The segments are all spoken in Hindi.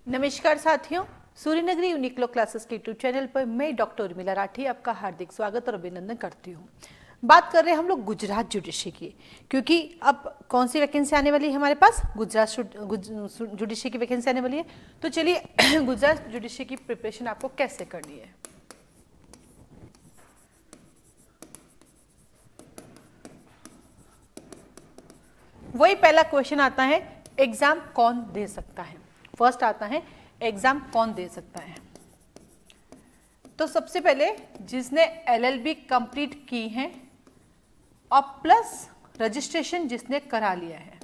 नमस्कार साथियों, सूर्य नगरी यूनिक्लो क्लासेस के यूट्यूब चैनल पर मैं डॉक्टर उर्मिला राठी आपका हार्दिक स्वागत और अभिनंदन करती हूँ। बात कर रहे हैं हम लोग गुजरात जुडिशरी की, क्योंकि अब कौन सी वैकेंसी आने वाली है हमारे पास, गुजरात जुडिशरी की वैकेंसी आने वाली है। तो चलिए गुजरात जुडिशरी की प्रिपरेशन आपको कैसे करनी है। वही पहला क्वेश्चन आता है, एग्जाम कौन दे सकता है। फर्स्ट आता है एग्जाम कौन दे सकता है। तो सबसे पहले जिसने एलएलबी कंप्लीट की है और प्लस रजिस्ट्रेशन जिसने करा लिया है,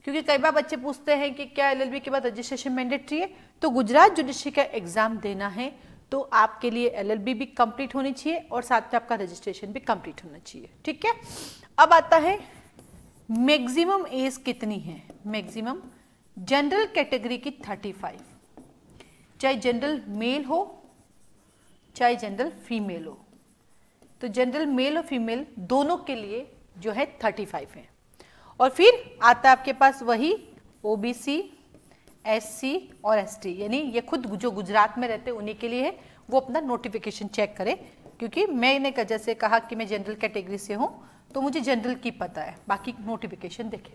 क्योंकि कई बार बच्चे पूछते हैं कि क्या एलएलबी के बाद रजिस्ट्रेशन मैंडेटरी है। तो गुजरात जुडिशरी का एग्जाम देना है तो आपके लिए एलएलबी भी कंप्लीट होनी चाहिए और साथ में आपका रजिस्ट्रेशन भी कंप्लीट होना चाहिए। ठीक है, अब आता है मैक्सिमम एज कितनी है। मैक्सिमम जनरल कैटेगरी की 35, चाहे जनरल मेल हो चाहे जनरल फीमेल हो। तो जनरल मेल और फीमेल दोनों के लिए जो है 35 है। और फिर आता है आपके पास वही ओबीसी, एससी और एसटी, यानी ये खुद जो गुजरात में रहते हैं उन्हीं के लिए है। वो अपना नोटिफिकेशन चेक करें, क्योंकि मैंने जैसे कहा कि मैं जनरल कैटेगरी से हूं तो मुझे जनरल की पता है, बाकी नोटिफिकेशन देखें।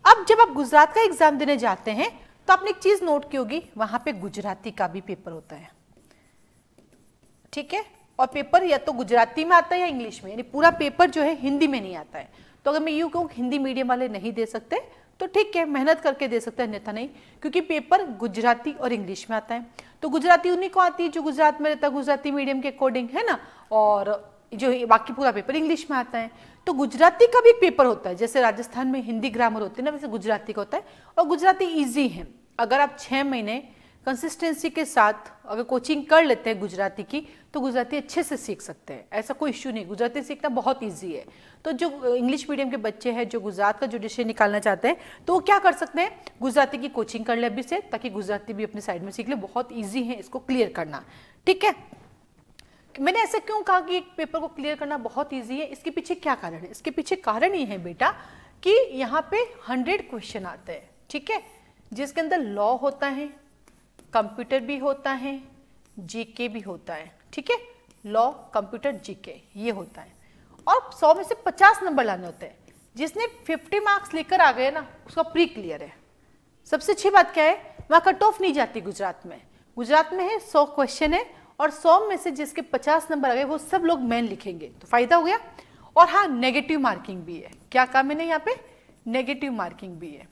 अब जब आप गुजरात का एग्जाम देने जाते हैं तो आपने एक चीज नोट की होगी, वहां पे गुजराती का भी पेपर होता है। ठीक है, और पेपर या तो गुजराती में आता है या इंग्लिश में, यानी पूरा पेपर जो है हिंदी में नहीं आता है। तो अगर मैं यूं कहूं हिंदी मीडियम वाले नहीं दे सकते तो ठीक है, मेहनत करके दे सकते हैं, अन्यथा नहीं, क्योंकि पेपर गुजराती और इंग्लिश में आता है। तो गुजराती उन्हीं को आती है जो गुजरात में रहता है, गुजराती मीडियम के अकॉर्डिंग, है ना। और जो बाकी पूरा पेपर इंग्लिश में आता है। तो गुजराती का भी एक पेपर होता है, जैसे राजस्थान में हिंदी ग्रामर होती है ना, वैसे गुजराती का होता है। और गुजराती इजी है, अगर आप 6 महीने कंसिस्टेंसी के साथ अगर कोचिंग कर लेते हैं गुजराती की तो गुजराती अच्छे से सीख सकते हैं, ऐसा कोई इश्यू नहीं। गुजराती सीखना बहुत ईजी है। तो जो इंग्लिश मीडियम के बच्चे हैं जो गुजरात का जुडिशरी निकालना चाहते हैं तो वो क्या कर सकते हैं, गुजराती की कोचिंग कर ले अभी से, ताकि गुजराती भी अपने साइड में सीख ले। बहुत ईजी है इसको क्लियर करना। ठीक है, मैंने ऐसे क्यों कहा कि एक पेपर को क्लियर करना बहुत इजी है, इसके पीछे क्या कारण है। इसके पीछे कारण ये है बेटा कि यहाँ पे 100 क्वेश्चन आते हैं। ठीक है, जिसके अंदर लॉ होता है, कंप्यूटर भी होता है, जीके भी होता है। ठीक है, लॉ, कंप्यूटर, जीके ये होता है। और 100 में से 50 नंबर लाने होते हैं। जिसने 50 मार्क्स लेकर आ गए ना उसका प्री क्लियर है। सबसे अच्छी बात क्या है, वहां कट ऑफ नहीं जाती गुजरात में। गुजरात में है 100 क्वेश्चन है और 100 में से जिसके 50 नंबर आ गए वो सब लोग मेन लिखेंगे, तो फायदा हो गया। और हाँ, नेगेटिव मार्किंग भी है। क्या काम है ना, यहाँ पे नेगेटिव मार्किंग भी है।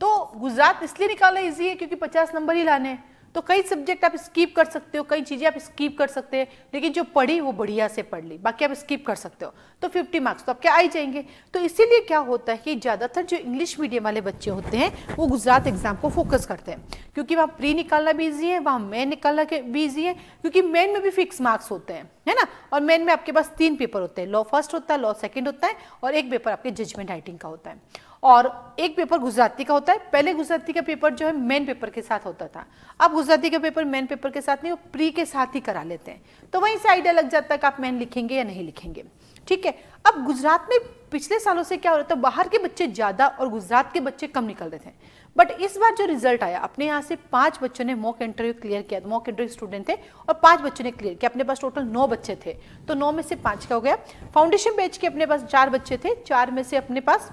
तो गुजरात इसलिए निकालना इजी है क्योंकि 50 नंबर ही लाने हैं। तो कई सब्जेक्ट आप स्किप कर सकते हो, कई चीजें आप स्किप कर सकते हैं, लेकिन जो पढ़ी वो बढ़िया से पढ़ ली, बाकी आप स्किप कर सकते हो। तो 50 मार्क्स तो आपके आ ही जाएंगे। तो इसीलिए क्या होता है कि ज्यादातर जो इंग्लिश मीडियम वाले बच्चे होते हैं वो गुजरात एग्जाम को फोकस करते हैं, क्योंकि वहाँ प्री निकालना भी ईजी है, वहाँ मेन निकालना भी ईजी है, क्योंकि मेन में भी फिक्स मार्क्स होते हैं, है ना। और मेन में आपके पास 3 पेपर होते हैं, लॉ फर्स्ट होता है, लॉ सेकंड होता है, और एक पेपर आपके जजमेंट राइटिंग का होता है, और एक पेपर गुजराती का होता है। पहले गुजराती का पेपर जो है मेन पेपर के साथ होता था, अब गुजराती का पेपर मेन पेपर के साथ नहीं, वो प्री के साथ ही करा लेते हैं। तो वहीं से आइडिया लग जाता है कि आप मेन लिखेंगे या नहीं लिखेंगे। ठीक है, अब गुजरात में पिछले सालों से क्या हो रहा था, बाहर के बच्चे ज्यादा और गुजरात के बच्चे कम निकल रहे थे। बट इस बार जो रिजल्ट आया, अपने यहाँ से 5 बच्चों ने मॉक इंटरव्यू क्लियर किया, मॉक इंटरव्यू स्टूडेंट थे, और 5 बच्चों ने क्लियर किया। अपने पास टोटल 9 बच्चे थे, तो 9 में से 5 का हो गया। फाउंडेशन बैच के अपने पास 4 बच्चे थे, 4 में से अपने पास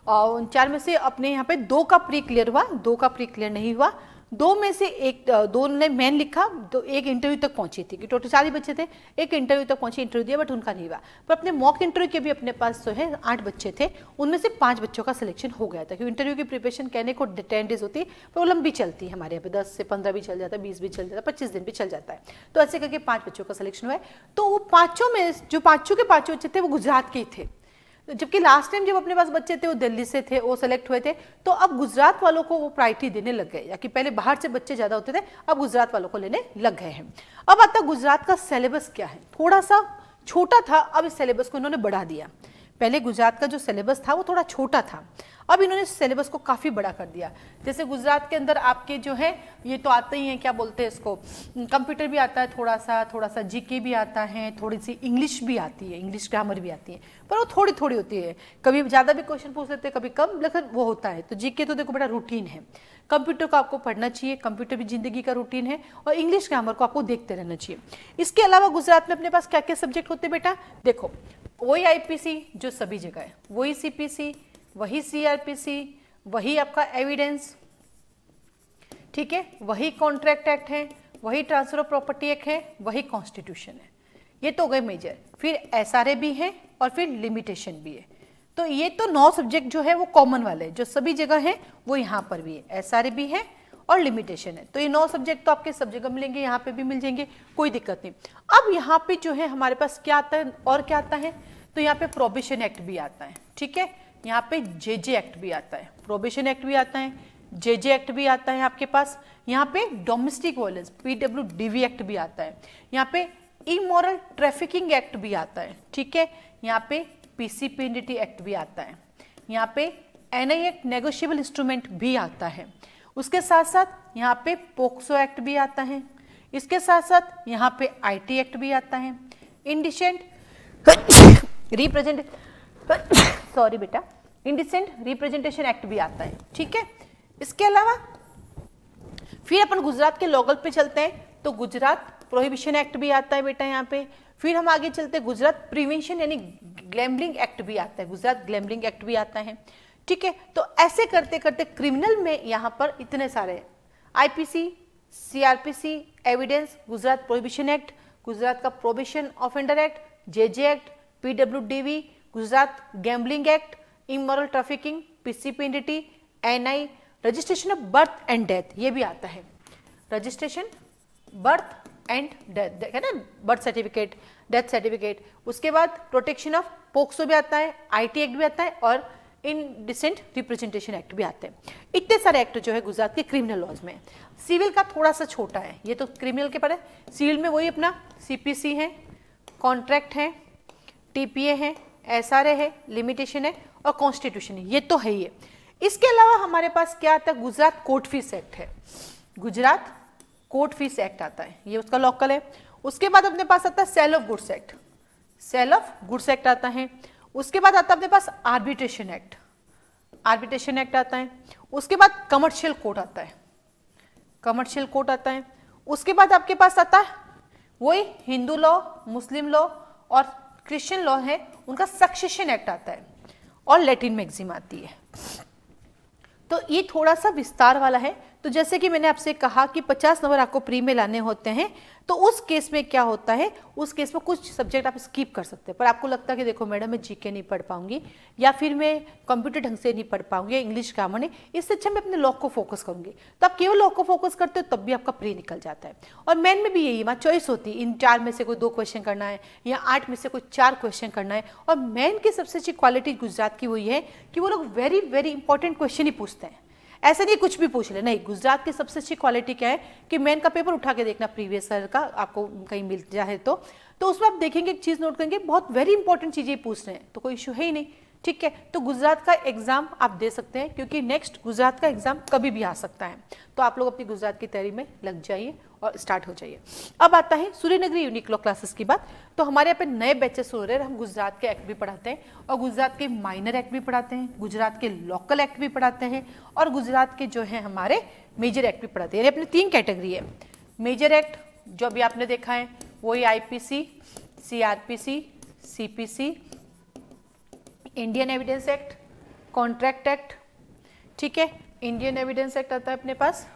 और उन 4 में से अपने यहाँ पे 2 का प्री क्लियर हुआ, 2 का प्री क्लियर नहीं हुआ। 2 में से 2 ने मेन लिखा, तो एक इंटरव्यू तक पहुंची थी, कि टोटल 4 ही बच्चे थे, एक इंटरव्यू तक पहुंचे, इंटरव्यू दिया बट उनका नहीं हुआ। पर अपने मॉक इंटरव्यू के भी अपने पास जो है 8 बच्चे थे, उनमें से 5 बच्चों का सिलेक्शन हो गया था। क्योंकि इंटरव्यू की प्रिपरेशन कहने को 10 डेज होती है, पर वो लंबी चलती है हमारे यहाँ पे, 10 से 15 भी चल जाता है, 20 भी चल जाता है, 25 दिन भी चल जाता है। तो ऐसे करके 5 बच्चों का सिलेक्शन हुआ है। तो वो 5 में जो 5 के 5 बच्चे थे वो गुजरात के ही थे, जबकि लास्ट टाइम जब अपने पास बच्चे थे वो दिल्ली से थे, वो सेलेक्ट हुए थे। तो अब गुजरात वालों को वो प्रायोरिटी देने लग गए, या कि पहले बाहर से बच्चे ज्यादा होते थे, अब गुजरात वालों को लेने लग गए हैं। अब आता गुजरात का सिलेबस क्या है, थोड़ा सा छोटा था, अब इस सिलेबस को इन्होंने बढ़ा दिया। पहले गुजरात का जो सिलेबस था वो थोड़ा छोटा था, अब इन्होंने सिलेबस को काफ़ी बड़ा कर दिया। जैसे गुजरात के अंदर आपके जो है ये तो आते ही हैं, क्या बोलते हैं इसको, कंप्यूटर भी आता है, थोड़ा सा जीके भी आता है, थोड़ी सी इंग्लिश भी आती है, इंग्लिश ग्रामर भी आती है, पर वो थोड़ी थोड़ी होती है, कभी ज़्यादा भी क्वेश्चन पूछ लेते हैं, कभी कम, लेकिन वो होता है। तो जीके तो देखो बड़ा रूटीन है, कंप्यूटर को आपको पढ़ना चाहिए, कंप्यूटर भी जिंदगी का रूटीन है, और इंग्लिश ग्रामर को आपको देखते रहना चाहिए। इसके अलावा गुजरात में अपने पास क्या क्या सब्जेक्ट होते हैं बेटा, देखो वही आईपीसी जो सभी जगह है, वही सीपीसी, वही सीआरपीसी, वही आपका एविडेंस, ठीक है, वही कॉन्ट्रैक्ट एक्ट है, वही ट्रांसफर ऑफ प्रॉपर्टी एक्ट है, वही कॉन्स्टिट्यूशन है। ये तो गए मेजर, फिर एसआरए भी है और फिर लिमिटेशन भी है। तो ये तो 9 सब्जेक्ट जो है वो कॉमन वाले जो सभी जगह है, वो यहाँ पर भी है, एसआरए भी है और लिमिटेशन है। तो ये 9 सब्जेक्ट तो आपके सब जगह मिलेंगे, यहाँ पे भी मिल जाएंगे, कोई दिक्कत नहीं। अब यहाँ पे जो है हमारे पास क्या आता है और क्या आता है, तो यहाँ पे प्रोबिशन एक्ट भी आता है, ठीक है, यहाँ पे जेजे एक्ट भी आता है, प्रोबिशन एक्ट भी आता है, जेजे एक्ट भी आता है आपके पास, यहाँ पे डोमेस्टिक वायलेंस पीडब्ल्यूडीवी एक्ट भी आता है, यहाँ पे इमोरल ट्रैफिकिंग एक्ट भी आता है, ठीक है, यहाँ पे पीसीपीएनडीटी एक्ट भी आता है, यहाँ पे एनआई एक्ट नेगोशिएबल इंस्ट्रूमेंट भी आता है, उसके साथ साथ यहाँ पे पोक्सो एक्ट भी आता है, इसके साथ साथ यहाँ पे आईटी एक्ट भी आता है, इंडिसेंट रिप्रेजेंट सॉरी बेटा इंडिसेंट रिप्रेजेंटेशन एक्ट भी आता है, ठीक है। इसके अलावा फिर अपन गुजरात के लॉगल पे चलते हैं, तो गुजरात प्रोहिबिशन एक्ट भी आता है बेटा यहाँ पे। फिर हम आगे चलते हैं, गुजरात प्रिवेंशन यानी ग्लैमरिंग एक्ट भी आता है, गुजरात ग्लैमरिंग एक्ट भी आता है, ठीक है। तो ऐसे करते करते क्रिमिनल में यहाँ पर इतने सारे IPC, CrPC, evidence, Gujarat prohibition act, Gujarat का probation offender act, JJ act, PWDV, Gujarat gambling act, immoral trafficking, PCPNDT, NI, registration of birth and death, ये भी आता है, रजिस्ट्रेशन बर्थ एंड डेथ है ना, बर्थ सर्टिफिकेट, डेथ सर्टिफिकेट, उसके बाद प्रोटेक्शन ऑफ पोक्सो भी आता है, आईटी एक्ट भी आता है और इनडिसेंट रिप्रेजेंटेशन एक्ट भी आते हैं। इतने सारे एक्ट जो है गुजरात के क्रिमिनल लॉज में। सिविल का थोड़ा सा छोटा है, ये तो क्रिमिनल के पर है, सिविल में वही अपना सीपीसी है, कॉन्ट्रैक्ट है, टीपीए है, एसआरए है, लिमिटेशन है और कॉन्स्टिट्यूशन है, ये तो है ही है। इसके अलावा हमारे पास क्या आता है, गुजरात कोर्ट फीस एक्ट है, गुजरात कोर्ट फीस एक्ट आता है, ये उसका लोकल है। उसके बाद अपने पास आता है sale of goods act, sale of goods act आता है। उसके बाद आता है अपने पास आर्बिट्रेशन एक्ट, आर्बिट्रेशन एक्ट आता है। उसके बाद कमर्शियल कोर्ट आता है, कमर्शियल कोर्ट आता है। उसके बाद आपके पास आता है वही हिंदू लॉ, मुस्लिम लॉ और क्रिश्चियन लॉ है, उनका सक्सेशन एक्ट आता है और लैटिन मैक्सिम आती है। तो ये थोड़ा सा विस्तार वाला है। तो जैसे कि मैंने आपसे कहा कि 50 नंबर आपको प्री में लाने होते हैं, तो उस केस में क्या होता है, उस केस में कुछ सब्जेक्ट आप स्किप कर सकते हैं, पर आपको लगता है कि देखो मैडम मैं जीके नहीं पढ़ पाऊंगी या फिर मैं कंप्यूटर ढंग से नहीं पढ़ पाऊंगी या इंग्लिश ग्रामर नहीं, इससे अच्छा मैं अपने लॉ को फोकस करूंगी, तो आप केवल लॉ को फोकस करते हो तब भी आपका प्री निकल जाता है। और मेन में भी यही वहाँ चॉइस होती है, इन 4 में से कोई 2 क्वेश्चन करना है या 8 में से कोई 4 क्वेश्चन करना है। और मेन की सबसे अच्छी क्वालिटी गुजरात की वही है कि वो लोग वेरी वेरी इंपॉर्टेंट क्वेश्चन ही पूछते हैं, ऐसे नहीं कुछ भी पूछ ले, नहीं। गुजरात की सबसे अच्छी क्वालिटी क्या है कि मेन का पेपर उठा के देखना प्रीवियस ईयर का, आपको कहीं मिल जाए तो उसमें आप देखेंगे एक चीज नोट करेंगे, बहुत वेरी इंपॉर्टेंट चीजें पूछ रहे हैं, तो कोई इशू है ही नहीं, ठीक है। तो गुजरात का एग्जाम आप दे सकते हैं, क्योंकि नेक्स्ट गुजरात का एग्जाम कभी भी आ सकता है। तो आप लोग अपनी गुजरात की तैयारी में लग जाइए और स्टार्ट हो जाइए। अब आता है सूर्यनगरी यूनिक लॉ क्लासेस की बात। तो हमारे यहाँ पे नए बैचेस हो रहे हैं, हम गुजरात के एक्ट भी पढ़ाते हैं और गुजरात के माइनर एक्ट भी पढ़ाते हैं, गुजरात के लोकल एक्ट भी पढ़ाते हैं और गुजरात के जो है हमारे मेजर एक्ट भी पढ़ाते हैं। अपनी 3 कैटेगरी है। मेजर एक्ट जो अभी आपने देखा है वही IPC, CrPC, CPC, Indian evidence act, contract act, ठीक है, इंडियन एविडेंस एक्ट आता है अपने पास,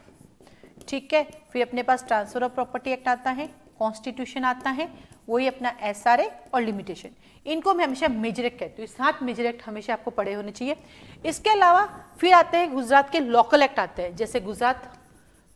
ठीक है। फिर अपने पास ट्रांसफर ऑफ प्रॉपर्टी एक्ट आता है, कॉन्स्टिट्यूशन आता है, वही अपना एसआरए और लिमिटेशन। इनको मैं हमेशा मेजर एक्ट कहती हूँ, 7 मेजर एक्ट हमेशा आपको पढ़े होने चाहिए। इसके अलावा फिर आते हैं गुजरात के लोकल एक्ट आते हैं, जैसे गुजरात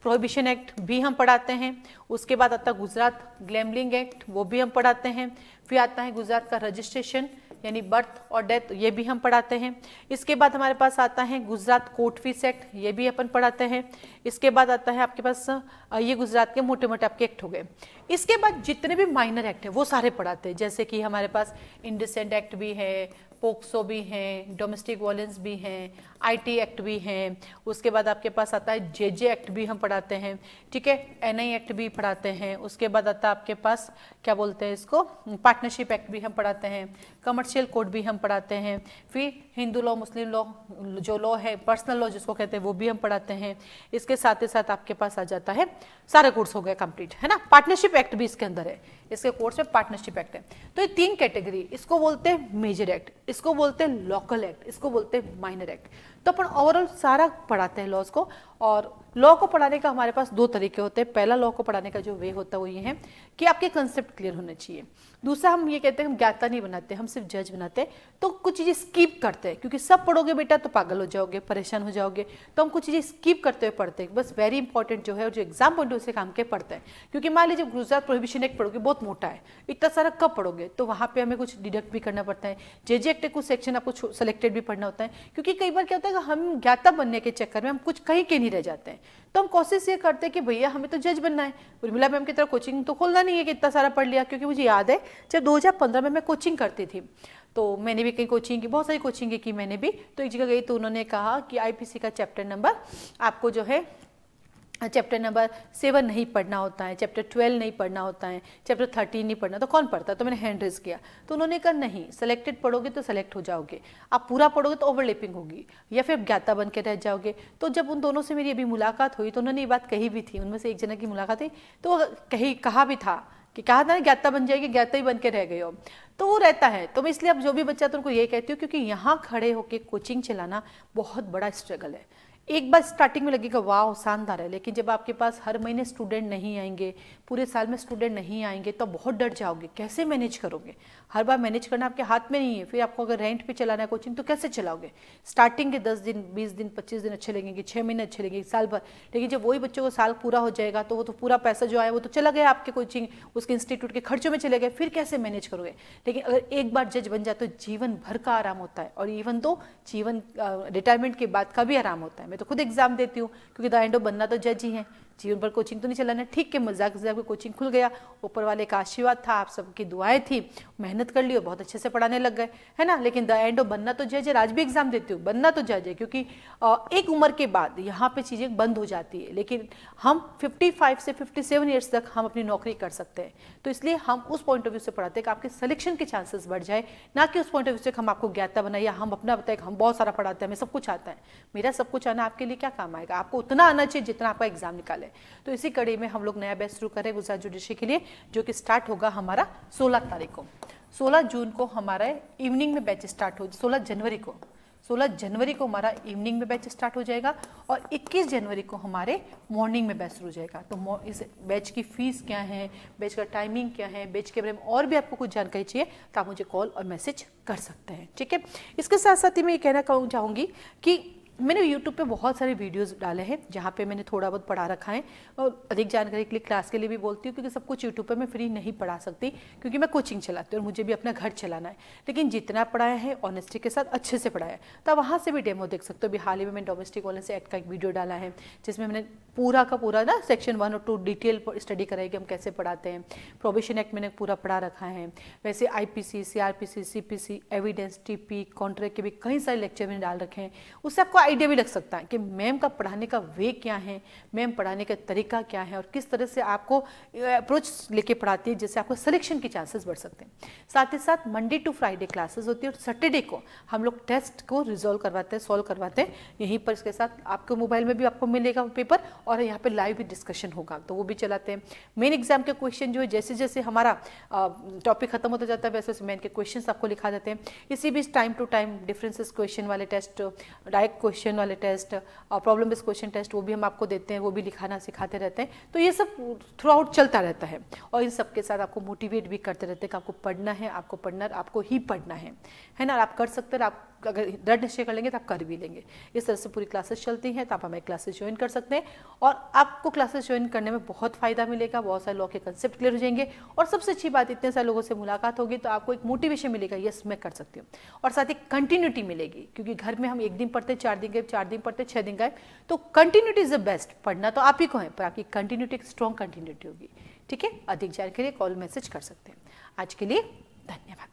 प्रोहिबिशन एक्ट भी हम पढ़ाते हैं। उसके बाद आता है गुजरात ग्लैमलिंग एक्ट, वो भी हम पढ़ाते हैं। फिर आता है गुजरात का रजिस्ट्रेशन यानी बर्थ और डेथ, ये भी हम पढ़ाते हैं। इसके बाद हमारे पास आता है गुजरात कोर्ट फीस एक्ट, ये भी अपन पढ़ाते हैं। इसके बाद आता है आपके पास ये गुजरात के मोटे मोटे आपके एक्ट हो गए। इसके बाद जितने भी माइनर एक्ट है वो सारे पढ़ाते हैं, जैसे कि हमारे पास इंडिसेंट एक्ट भी है, पोक्सो भी हैं, डोमेस्टिक वायलेंस भी हैं, आईटी एक्ट भी हैं, उसके बाद आपके पास आता है जेजे एक्ट भी हम पढ़ाते हैं, ठीक है, एनआई एक्ट भी पढ़ाते हैं, उसके बाद आता है आपके पास क्या बोलते हैं इसको, पार्टनरशिप एक्ट भी हम पढ़ाते हैं, कमर्शियल कोड भी हम पढ़ाते हैं, फिर हिंदू लॉ, मुस्लिम लॉ, जो लॉ है पर्सनल लॉ जिसको कहते हैं वो भी हम पढ़ाते हैं। इसके साथ ही साथ आपके पास आ जाता है, सारा कोर्स हो गया कंप्लीट, है ना, पार्टनरशिप एक्ट भी इसके अंदर है, इसके कोर्स में पार्टनरशिप एक्ट है। तो ये 3 कैटेगरी, इसको बोलते हैं मेजर एक्ट, इसको बोलते हैं लोकल एक्ट, इसको बोलते हैं माइनर एक्ट। तो अपन ओवरऑल सारा पढ़ाते हैं लॉज को, और लॉ को पढ़ाने का हमारे पास 2 तरीके होते हैं। पहला लॉ को पढ़ाने का जो वे होता है वो ये है कि आपके कंसेप्ट क्लियर होने चाहिए। दूसरा हम ये कहते हैं हम ज्ञाता नहीं बनाते, हम सिर्फ जज बनाते हैं, तो कुछ चीज़ें स्किप करते हैं, क्योंकि सब पढ़ोगे बेटा तो पागल हो जाओगे, परेशान हो जाओगे, तो हम कुछ चीज़ें स्किप करते हुए पढ़ते हैं, बस वेरी इंपॉर्टेंट जो है और जो एग्जाम पॉइंट से काम के पढ़ते हैं। क्योंकि मान लीजिए गुजरात प्रोहिबिशन एक्ट पढ़ोगे, बहुत मोटा है, इतना सारा कब पढ़ोगे, तो वहाँ पे हमें कुछ डिडक्ट भी करना पड़ता है। जेजे एक्ट कुछ सेक्शन आपको सेलेक्टेड भी पढ़ना होता है, क्योंकि कई बार क्या होता है कि हम ज्ञाता बनने के चक्कर में हम कुछ कहीं के नहीं रह जाते हैं। तो हम कोशिश ये करते हैं कि भैया हमें तो जज बनना है, उर्मिला मैम की तरह कोचिंग तो खोलना नहीं है कि इतना सारा पढ़ लिया। क्योंकि मुझे याद है जब 2015 में मैं कोचिंग करती थी, तो मैंने भी कहीं कोचिंग की, बहुत सारी कोचिंग की मैंने भी। तो एक जगह गई तो उन्होंने कहा कि आईपीसी का चैप्टर नंबर आपको जो है चैप्टर नंबर 7 नहीं पढ़ना होता है, चैप्टर 12 नहीं पढ़ना होता है, चैप्टर 13 नहीं पढ़ना। तो कौन पढ़ता है? तो मैंने हैंड रेज किया, तो उन्होंने कहा नहीं, सेलेक्टेड पढ़ोगे तो सेलेक्ट हो जाओगे, आप पूरा पढ़ोगे तो ओवरलैपिंग होगी, या फिर ज्ञाता बन के रह जाओगे। तो जब उन दोनों से मेरी अभी मुलाकात हुई तो उन्होंने ये बात कही भी थी, उनमें से एक जना की मुलाकात हुई तो कहा भी था कि कहा था ना ज्ञाता बन जाएगी, ज्ञाता ही बन के रह गए हो, तो वो रहता है। तो मैं इसलिए अब जो भी बच्चा तो उनको ये कहती हूँ, क्योंकि यहाँ खड़े होकर कोचिंग चलाना बहुत बड़ा स्ट्रगल है। एक बार स्टार्टिंग में लगेगा वाह शानदार है, लेकिन जब आपके पास हर महीने स्टूडेंट नहीं आएंगे, पूरे साल में स्टूडेंट नहीं आएंगे, तो बहुत डर जाओगे, कैसे मैनेज करोगे। हर बार मैनेज करना आपके हाथ में नहीं है। फिर आपको अगर रेंट पे चलाना है कोचिंग तो कैसे चलाओगे। स्टार्टिंग के 10 दिन 20 दिन 25 दिन अच्छे लगेंगे, 6 महीने अच्छे लगेंगे, साल भर, लेकिन जब वही बच्चों को साल पूरा हो जाएगा तो वो तो पूरा पैसा जो आया वो तो चला गया आपके कोचिंग, उसके इंस्टीट्यूट के खर्चों में चले गए, फिर कैसे मैनेज करोगे। लेकिन अगर एक बार जज बन जाए तो जीवन भर का आराम होता है, और इवन तो जीवन रिटायरमेंट के बाद का भी आराम होता है। मैं तो खुद एग्जाम देती हूँ, क्योंकि द एंड ऑफ बनना तो जज ही है, जीवन भर कोचिंग तो नहीं चलाना। ठीक है, मजाक मजाक में कोचिंग खुल गया, ऊपर वाले का आशीर्वाद था, आप सबकी दुआएं थी, मेहनत कर ली और बहुत अच्छे से पढ़ाने लग गए, है ना। लेकिन द एंड ऑफ बनना तो जज है, आज भी एग्जाम देती हूँ, बनना तो जज है, क्योंकि एक उम्र के बाद यहाँ पे चीजें बंद हो जाती है। लेकिन हम 55 से 57 ईयर्स तक हम अपनी नौकरी कर सकते हैं, तो इसलिए हम उस पॉइंट ऑफ व्यू से पढ़ाते हैं कि आपके सिलेक्शन के चांसेस बढ़ जाए, ना कि उस पॉइंट ऑफ व्यू से हम आपको ज्ञाता बनाए या हम अपना बताए कि हम बहुत सारा पढ़ाते हैं, हमें सब कुछ आता है। मेरा सब कुछ आना आपके लिए क्या काम आएगा, आपको उतना आना चाहिए जितना आपका एग्जाम निकाले। तो इसी कड़ी में हम लोग नया बैच शुरू करें गुजरात जुडिशरी के लिए, जो कि स्टार्ट होगा हमारा 16 तारीख को। 16 जून को हमारा इवनिंग में बैच स्टार्ट हो, 16 जनवरी को हमारा इवनिंग में बैच स्टार्ट हो जाएगा, और 21 जनवरी को हमारे मॉर्निंग में बैच शुरू हो जाएगा। तो इस बैच की फीस क्या है, बैच का टाइमिंग क्या है, बैच के बारे में और भी आपको कुछ जानकारी चाहिए तो आप मुझे कॉल और मैसेज कर सकते हैं, ठीक है। इसके साथ साथ ही मैं ये कहना चाहूँगी कि मैंने YouTube पे बहुत सारे वीडियोस डाले हैं जहाँ पे मैंने थोड़ा बहुत पढ़ा रखा है, और अधिक जानकारी के लिए क्लास के लिए भी बोलती हूँ, क्योंकि सब कुछ YouTube पे मैं फ्री नहीं पढ़ा सकती, क्योंकि मैं कोचिंग चलाती हूँ और मुझे भी अपना घर चलाना है। लेकिन जितना पढ़ाया है ऑनेस्टी के साथ अच्छे से पढ़ाया है, तो वहाँ से भी डेमो देख सकते हो। अभी हाल ही में मैंने डोमेस्टिक वायलेंस एक्ट का एक वीडियो डाला है, जिसमें मैंने पूरा का पूरा ना सेक्शन 1 और 2 डिटेल स्टडी कराई कि हम कैसे पढ़ाते हैं। प्रोबेशन एक्ट मैंने पूरा पढ़ा रखा है। वैसे IPC, CRPC, CPC, evidence, TP, contract के भी कई सारे लेक्चर मैंने डाल रखे हैं। उससे आपको आइडिया भी लग सकता है कि मैम का पढ़ाने का वे क्या है, मैम पढ़ाने का तरीका क्या है, और किस तरह से आपको अप्रोच लेके पढ़ाती है, जिससे आपको सिलेक्शन के चांसेस बढ़ सकते हैं। साथ ही साथ मंडे टू फ्राइडे क्लासेस होती है, और सैटरडे को हम लोग टेस्ट को रिजॉल्व करवाते हैं, सॉल्व करवाते हैं यहीं पर। इसके साथ आपके मोबाइल में भी आपको मिलेगा पेपर, और यहाँ पे लाइव भी डिस्कशन होगा, तो वो भी चलाते हैं। मेन एग्जाम के क्वेश्चन जो है जैसे जैसे हमारा टॉपिक खत्म होता जाता है, वैसे वैसे मेन के क्वेश्चन आपको लिखा देते हैं। इसी बीच time to time differences question वाले टेस्ट, डायरेक्ट क्वेश्चन वाले टेस्ट और प्रॉब्लम बेस्ड क्वेश्चन टेस्ट, वो भी हम आपको देते हैं, वो भी लिखाना सिखाते रहते हैं। तो ये सब थ्रू आउट चलता रहता है, और इन सब के साथ आपको मोटिवेट भी करते रहते हैं कि आपको पढ़ना है, आपको पढ़ना, आपको ही पढ़ना है ना। आप कर सकते हैं, आप अगर दृढ़ निश्चय कर लेंगे तो आप कर भी लेंगे। इस तरह से पूरी क्लासेस चलती हैं, तो आप हमारी क्लासेस ज्वाइन कर सकते हैं, और आपको क्लासेस ज्वाइन करने में बहुत फायदा मिलेगा। बहुत सारे लॉ के कंसेप्ट क्लियर हो जाएंगे, और सबसे अच्छी बात, इतने सारे लोगों से मुलाकात होगी तो आपको एक मोटिवेशन मिलेगा, यस मैं कर सकती हूँ, और साथ ही कंटिन्यूटी मिलेगी। क्योंकि घर में हम एक दिन पढ़ते, 4 दिन गए, 4 दिन पढ़ते, 6 दिन गए, तो कंटिन्यूटी इज द बेस्ट। पढ़ना तो आप ही को है, पर आपकी कंटिन्यूटी एक स्ट्रॉन्ग कंटिन्यूटी होगी, ठीक है। अधिक जानकारी कॉल मैसेज कर सकते हैं। आज के लिए धन्यवाद।